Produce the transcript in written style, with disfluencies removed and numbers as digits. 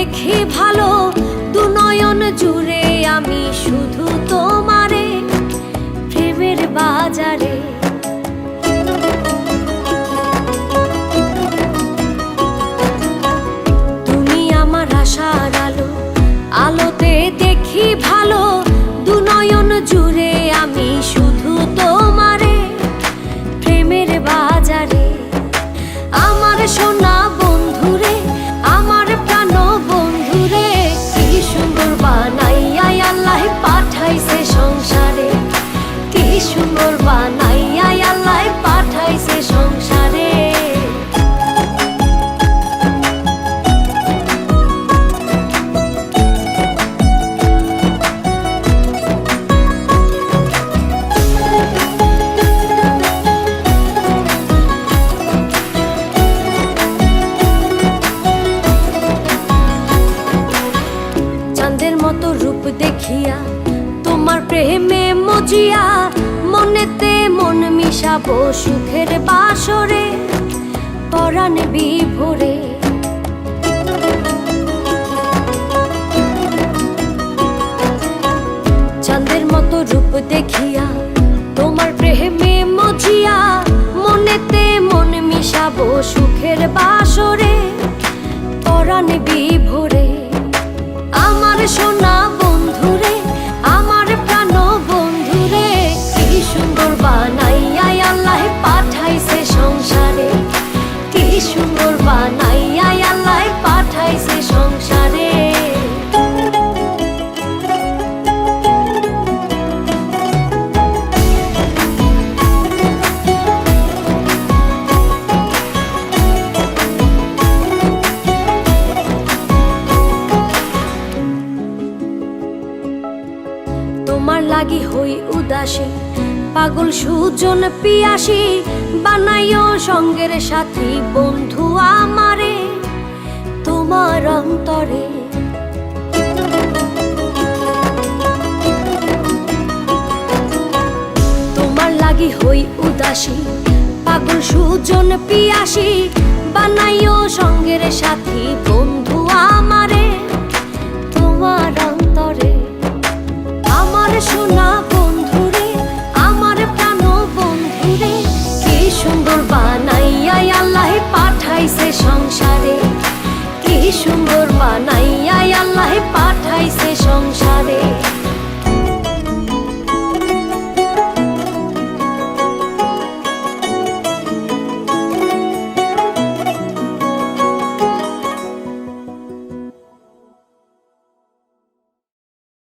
দেখি ভালো দু নয়ন জুড়ে আমি শুধু তোমারে প্রেমের বাজারে। তুমি আমার আশার আলো, আলোতে দেখি ভালো দু নয়ন জুড়ে আমি শুধু তোমারে প্রেমের বাজারে। আমার সোনা বন্ধুরে, আমার প্রাণ বন্ধুরে, কি সুন্দর বানাইয়া আল্লাহ পাঠাইছে সংসারে, কি সুন্দর বানাইয়া আল্লাহ পাঠাইছে সংসারে। চাঁদের মতো রূপ দেখিয়া তোমার প্রেমে মজিয়া মনেতে মন মিশাবো সুখের বাসরে পরাণ বিভোরে। চাঁদের মতো রূপ দেখিয়া তোমার প্রেমে মজিয়া মনেতে মন মিশাবো সুখের বাসরে পরাণ বিভোরে। আমার সোনা বন্ধুরে, আমার প্রাণ বন্ধুরে, কি সুন্দর বানাইয়া আল্লাহ পাঠাইছে সংসারে, কি সুন্দর বানাইয়া আল্লাহ পাঠাইছে সংসারে। তোমার লাগি হই উদাসী, পাগল সুজন পিয়াসী, বানাইও সঙ্গের সাথী বন্ধু আমারে তোমার অন্তরে। তোমার লাগি হই উদাসী, পাগল সুজন পিয়াসী, বানাইও সঙ্গের সাথী বন্ধু আমারে তোমার অন্তরে। আমার সোনা বন্ধুরে, আমার প্রাণ বন্ধুরে, কি সুন্দর বানাইয়া আল্লাহ পাঠাইছে সংসারে, কি সুন্দর বানাইয়া